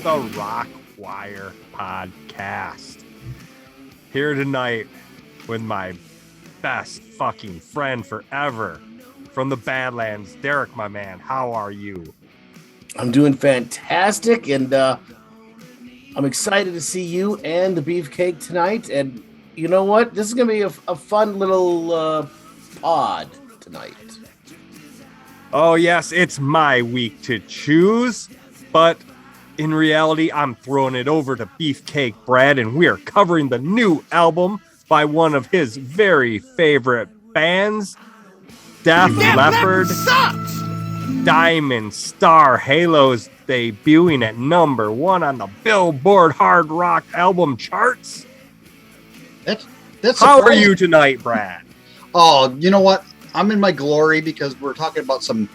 the RockWire podcast. Here tonight with my best fucking friend forever from the Badlands, Derek, my man. How are you? I'm doing fantastic, and I'm excited to see you and the Beefcake tonight. And you know what? This is going to be a fun little pod tonight. Oh, yes, it's my week to choose, but in reality, I'm throwing it over to Beefcake Brad, and we are covering the new album by one of his very favorite bands, Def Leppard. Sucks! Diamond Star Halos debuting at number 1 on the Billboard Hard Rock album charts. That's How are surprising. you tonight, Brad? Oh, you know what? I'm in my glory because we're talking about some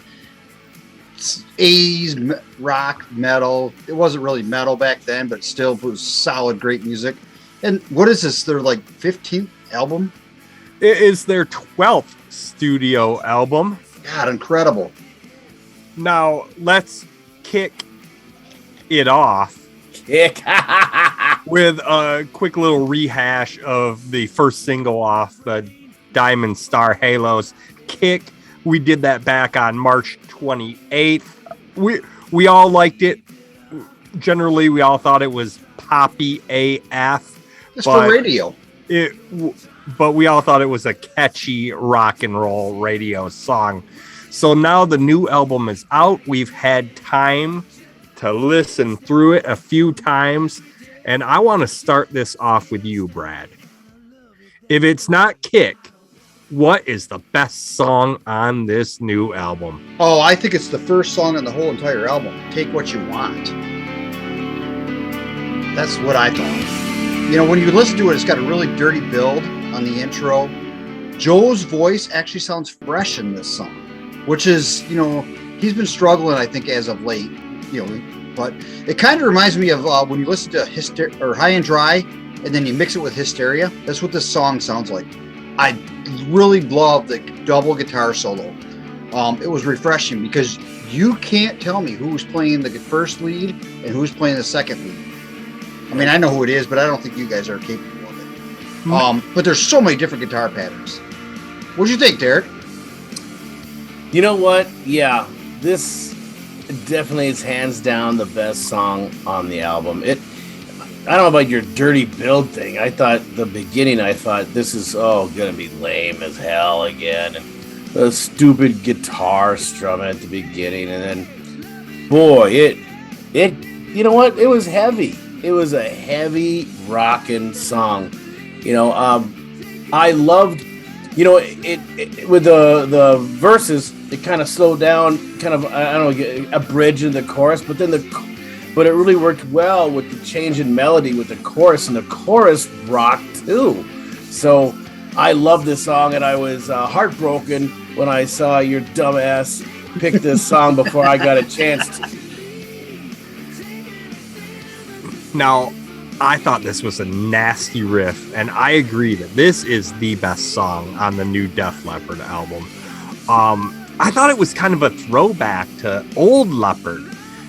80s rock metal. It wasn't really metal back then, but still it was solid, great music. And what is this? Their like 15th album? It is their 12th studio album. God, incredible. Now, let's kick it off with a quick little rehash of the first single off the Diamond Star Halos, Kick. We did that back on March 28th. We all liked it. Generally, we all thought it was poppy AF. It's for radio. But we all thought it was a catchy rock and roll radio song. So now the new album is out. We've had time to listen through it a few times. And I want to start this off with you, Brad. If it's not Kick, what is the best song on this new album? Oh, I think it's the first song on the whole entire album. Take What You Want. That's what I thought. You know, when you listen to it, it's got a really dirty build on the intro. Joe's voice actually sounds fresh in this song, which is, you know, he's been struggling, I think, as of late, you know, but it kind of reminds me of when you listen to High and Dry and then you mix it with Hysteria. That's what this song sounds like. I really love the double guitar solo. It was refreshing because you can't tell me who's playing the first lead and who's playing the second lead. I mean, I know who it is, but I don't think you guys are capable of it. But there's so many different guitar patterns. What'd you think, Derek? You know what? Yeah, this definitely is hands down the best song on the album. I don't know about your dirty build thing. I thought this is gonna be lame as hell again. And the stupid guitar strum at the beginning, and then boy, it you know what? It was heavy. It was a heavy rockin' song. You know, I loved, you know, it with the verses, it kind of slowed down, kind of, I don't know, a bridge in the chorus, but it really worked well with the change in melody with the chorus, and the chorus rocked too. So I love this song, and I was heartbroken when I saw your dumbass pick this song before I got a chance to. Now, I thought this was a nasty riff, and I agree that this is the best song on the new Def Leppard album. I thought it was kind of a throwback to old Leppard.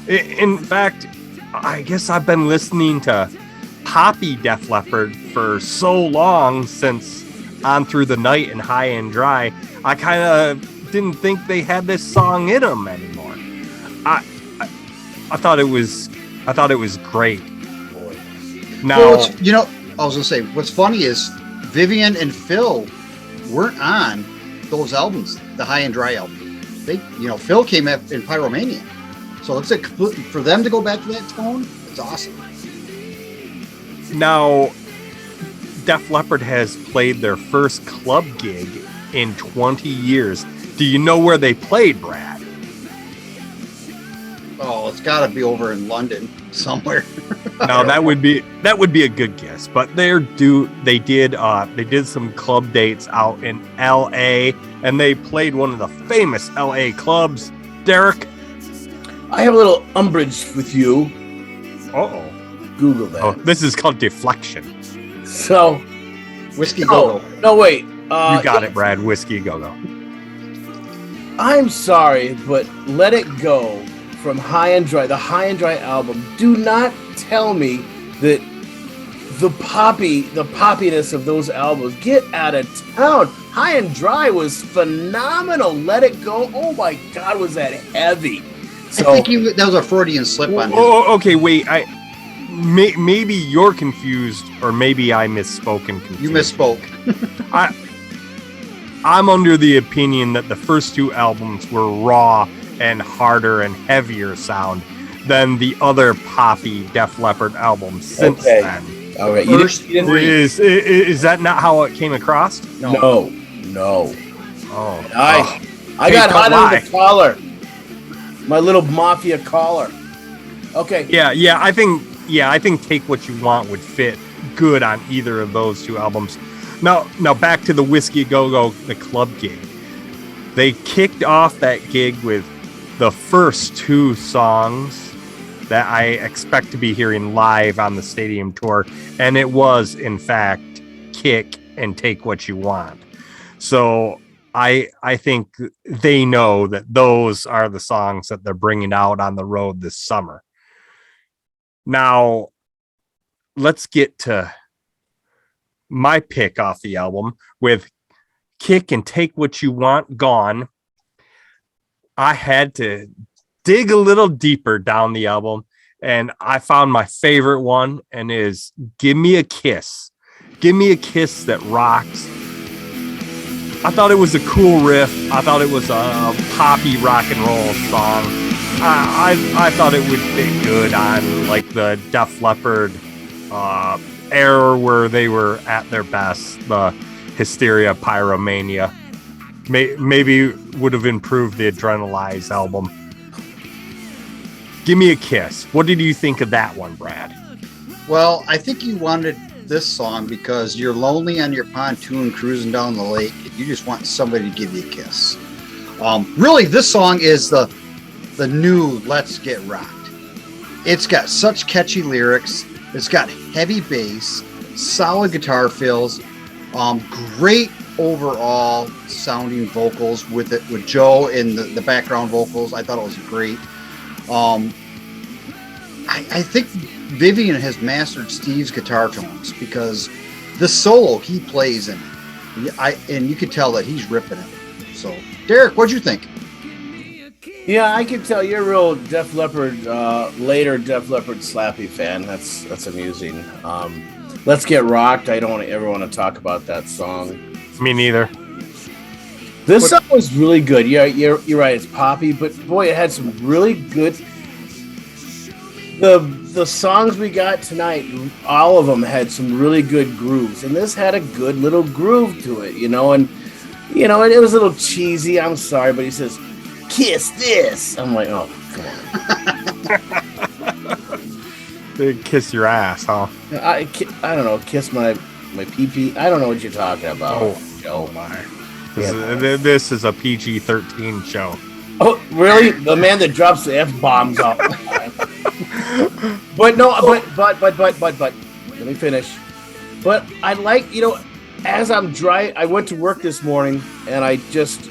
In fact, I guess I've been listening to poppy Def Leppard for so long, since On Through the Night and High and Dry. I kind of didn't think they had this song in them anymore. I thought it was great. Now, well, you know, I was gonna say, what's funny is Vivian and Phil weren't on those albums, the High and Dry album. Phil came up in Pyromania, so it's for them to go back to that tone. It's awesome. Now, Def Leppard has played their first club gig in 20 years. Do you know where they played, Brad? Oh, it's got to be over in London somewhere. No, that would be a good guess. But they did some club dates out in L.A. and they played one of the famous L.A. clubs. Derek, I have a little umbrage with you. Uh-oh. Google that. Oh, this is called deflection. So, Whiskey Go-Go. No, wait. You got it, Brad. Whiskey Go-Go. I'm sorry, but Let It Go from High and Dry, the High and Dry album. Do not tell me that the poppiness of those albums, get out of town. High and Dry was phenomenal. Let It Go. Oh my God, was that heavy? So, I think that was a Freudian slip on his. Oh, okay, wait. Maybe you're confused, or maybe I misspoke and confused. You misspoke. I'm under the opinion that the first two albums were raw and harder and heavier sound than the other poppy Def Leppard albums since then. All right. Is that not how it came across? No. Oh. I got hot under the collar. My little mafia collar. Okay. Yeah. I think Take What You Want would fit good on either of those two albums. Now back to the Whiskey Go-Go, the club gig. They kicked off that gig with the first two songs that I expect to be hearing live on the stadium tour, and it was, in fact, Kick and Take What You Want. So I think they know that those are the songs that they're bringing out on the road this summer. Now, let's get to my pick off the album with Kick and Take What You Want gone. I had to dig a little deeper down the album, and I found my favorite one, and is Give Me a Kiss. Give Me a Kiss that rocks. I thought it was a cool riff. I thought it was a poppy rock and roll song. I thought it would fit good on like the Def Leppard era where they were at their best, the Hysteria Pyromania. Maybe would have improved the Adrenalize album. Give Me a Kiss. What did you think of that one, Brad? Well, I think you wanted this song because you're lonely on your pontoon cruising down the lake and you just want somebody to give you a kiss. Really, this song is the new Let's Get Rocked. It's got such catchy lyrics. It's got heavy bass, solid guitar fills, great overall sounding vocals with Joe in the background vocals. I thought it was great. I think Vivian has mastered Steve's guitar tones because the solo he plays in it, and you could tell that he's ripping it. So, Derek, what'd you think? Yeah, I can tell you're a real Def Leppard, later Def Leppard Slappy fan. That's amusing. Let's Get Rocked. I don't ever want to talk about that song. Me neither. This song was really good. Yeah, you're right. It's poppy, but boy, it had some really good. The songs we got tonight, all of them had some really good grooves, and this had a good little groove to it, and it was a little cheesy. I'm sorry, but he says, "Kiss this." I'm like, oh, come on. They kiss your ass, huh? I don't know. Kiss my pee-pee. I don't know what you're talking about. Oh my. This is a PG-13 show. Oh, really? The man that drops the F-bombs all the time. But let me finish. But I like, as I'm driving, I went to work this morning and I just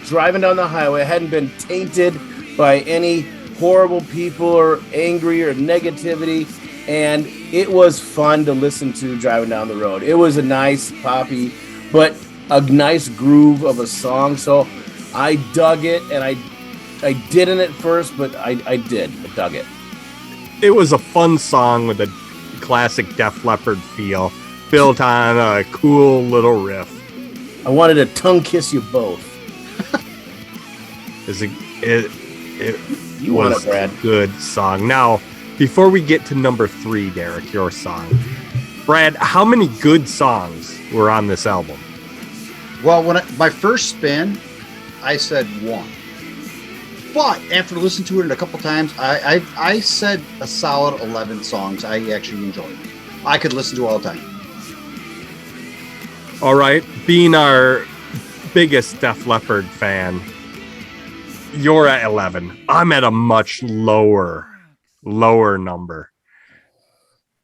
driving down the highway. I hadn't been tainted by any horrible people or angry or negativity. And it was fun to listen to driving down the road. It was a nice poppy, but a nice groove of a song. So I dug it, and I didn't at first, but I dug it. It was a fun song with a classic Def Leppard feel, built on a cool little riff. I wanted to tongue kiss you both. It you was want it, Brad. A good song. Now, before we get to number 3, Derek, your song, Brad, how many good songs were on this album? Well, my first spin, I said 1. But after listening to it a couple times, I said a solid 11 songs I actually enjoyed. I could listen to all the time. All right. Being our biggest Def Leppard fan, you're at 11. I'm at a much lower number.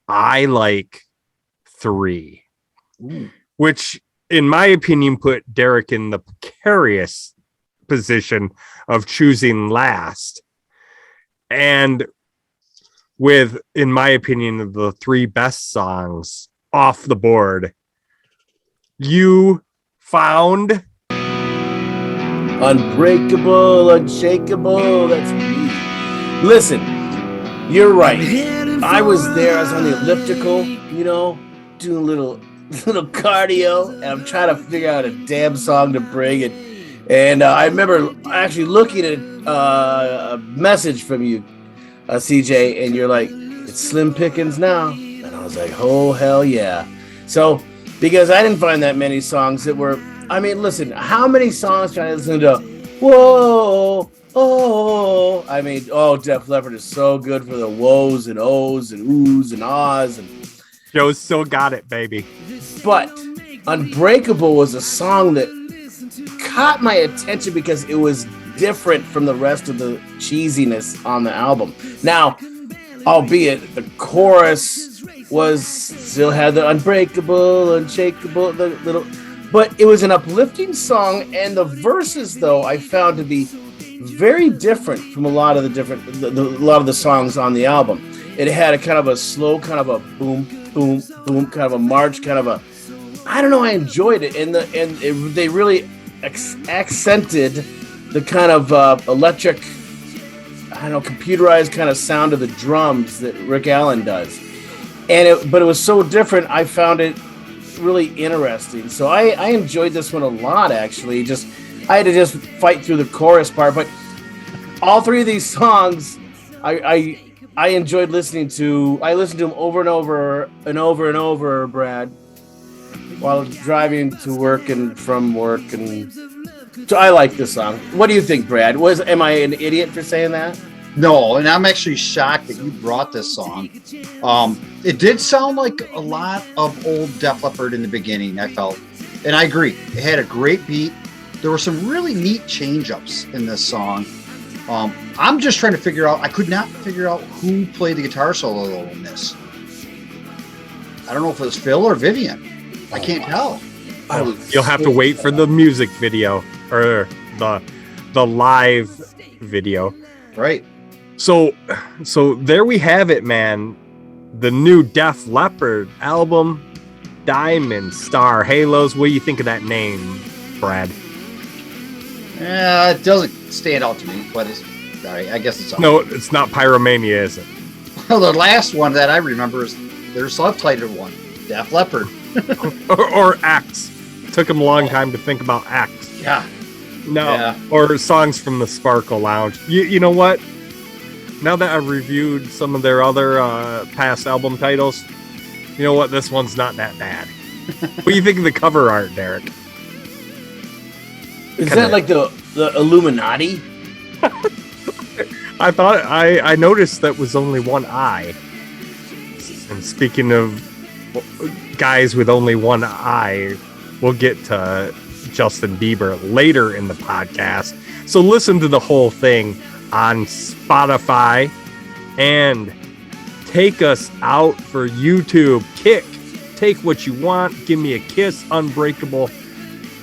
I like 3. Ooh. Which, in my opinion, put Derek in the precarious position of choosing last. And with, in my opinion, the three best songs off the board, you found Unbreakable, Unshakable. That's me. Listen, you're right. I was there. I was on the elliptical, doing a little cardio, and I'm trying to figure out a damn song to bring it. And I remember actually looking at a message from you, CJ, and you're like, "It's Slim Pickens now," and I was like, "Oh hell yeah!" So because I didn't find that many songs that were. I mean, listen, how many songs can I listen to? Whoa, oh! I mean, Def Leppard is so good for the woes and ohs and oohs and ahs and. Joe still got it, baby. But Unbreakable was a song that caught my attention because it was different from the rest of the cheesiness on the album. Now, albeit the chorus still had the unbreakable, unshakable, the little, but it was an uplifting song, and the verses though I found to be very different from a lot of the songs on the album. It had a kind of a slow, kind of a boom, boom, boom, kind of a march, kind of a, I don't know. I enjoyed it, they really accented the kind of electric, I don't know, computerized kind of sound of the drums that Rick Allen does, but it was so different. I found it really interesting, so I enjoyed this one a lot. Actually, I had to just fight through the chorus part, but all three of these songs, I enjoyed listening to. I listened to them over and over and over and over, Brad, while driving to work and from work, and so I like this song. What do you think, Brad? Am I an idiot for saying that? No, and I'm actually shocked that you brought this song. It did sound like a lot of old Def Leppard in the beginning, I felt. And I agree. It had a great beat. There were some really neat change-ups in this song. I'm just trying to figure out, I could not figure out who played the guitar solo in this. I don't know if it was Phil or Vivian. I can't tell. You'll have to wait for the music video or the live video. Right. So there we have it, man. The new Def Leppard album, Diamond Star Halos. What do you think of that name, Brad? It doesn't stand out to me, but it's all right. I guess it's all no, it's not Pyromania, is it? Well, the last one that I remember is their subtitled one, Def Leppard. or X. Took them a long time to think about X. Yeah. No. Yeah. Or songs from the Sparkle Lounge. You know what? Now that I've reviewed some of their other past album titles, you know what? This one's not that bad. What do you think of the cover art, Derek? Is that like the Illuminati? I thought I noticed that was only one eye. And speaking of guys with only one eye, we'll get to Justin Bieber later in the podcast. So listen to the whole thing on Spotify and take us out for YouTube. Kick, Take What You Want, Give Me a Kiss, Unbreakable.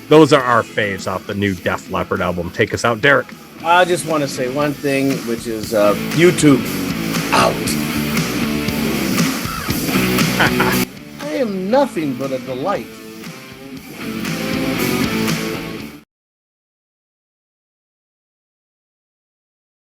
Those are our faves off the new Def Leppard album. Take us out, Derek. I just want to say one thing, which is YouTube out. I am nothing but a delight.